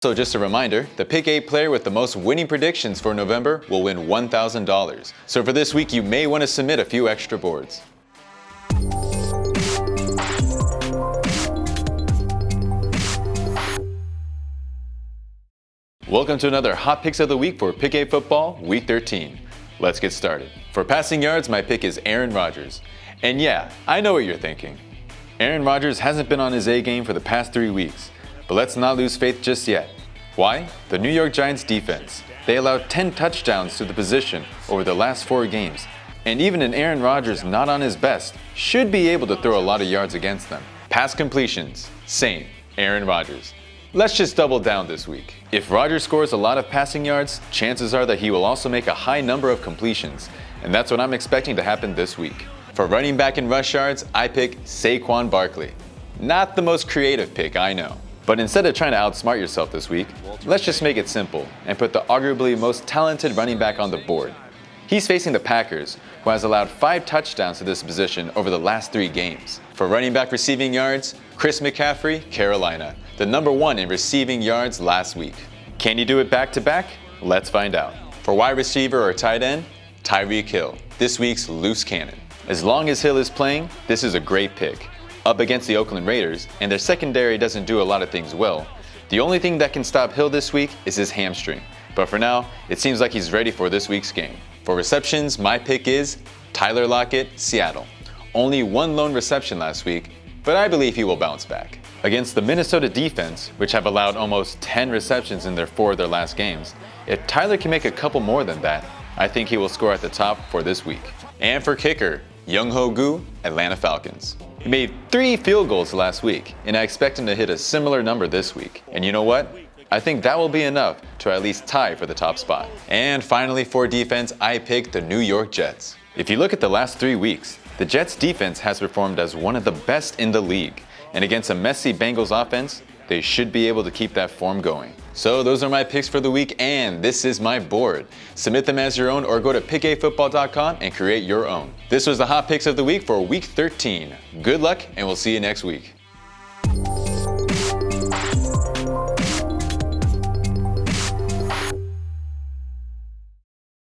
So just a reminder, the Pick 8 player with the most winning predictions for November will win $1,000. So for this week, you may want to submit a few extra boards. Welcome to another Hot Picks of the Week for Pick8 Football, Week 13. Let's get started. For passing yards, my pick is Aaron Rodgers. And yeah, I know what you're thinking. Aaron Rodgers hasn't been on his A game for the past 3 weeks, but let's not lose faith just yet. Why? The New York Giants defense. They allowed 10 touchdowns to the position over the last 4 games, and even an Aaron Rodgers not on his best should be able to throw a lot of yards against them. Pass completions, same, Aaron Rodgers. Let's just double down this week. If Rodgers scores a lot of passing yards, chances are that he will also make a high number of completions, and that's what I'm expecting to happen this week. For running back and rush yards, I pick Saquon Barkley. Not the most creative pick, I know. But instead of trying to outsmart yourself this week, let's just make it simple and put the arguably most talented running back on the board. He's facing the Packers, who has allowed 5 touchdowns to this position over the last 3 games. For running back receiving yards, Chris McCaffrey, Carolina, the #1 in receiving yards last week. Can he do it back-to-back? Let's find out. For wide receiver or tight end, Tyreek Hill, this week's loose cannon. As long as Hill is playing, this is a great pick. Up against the Oakland Raiders, and their secondary doesn't do a lot of things well, the only thing that can stop Hill this week is his hamstring. But for now, it seems like he's ready for this week's game. For receptions, my pick is Tyler Lockett, Seattle. Only 1 lone reception last week, but I believe he will bounce back. Against the Minnesota defense, which have allowed almost 10 receptions in 4 of their last games, if Tyler can make a couple more than that, I think he will score at the top for this week. And for kicker, Yongho Gu, Atlanta Falcons. He made 3 field goals last week, and I expect him to hit a similar number this week. And you know what? I think that will be enough to at least tie for the top spot. And finally for defense, I picked the New York Jets. If you look at the last 3 weeks, the Jets defense has performed as one of the best in the league. And against a messy Bengals offense, they should be able to keep that form going. So those are my picks for the week, and this is my board. Submit them as your own or go to pick8football.com and create your own. This was the Hot Picks of the Week for Week 13. Good luck, and we'll see you next week.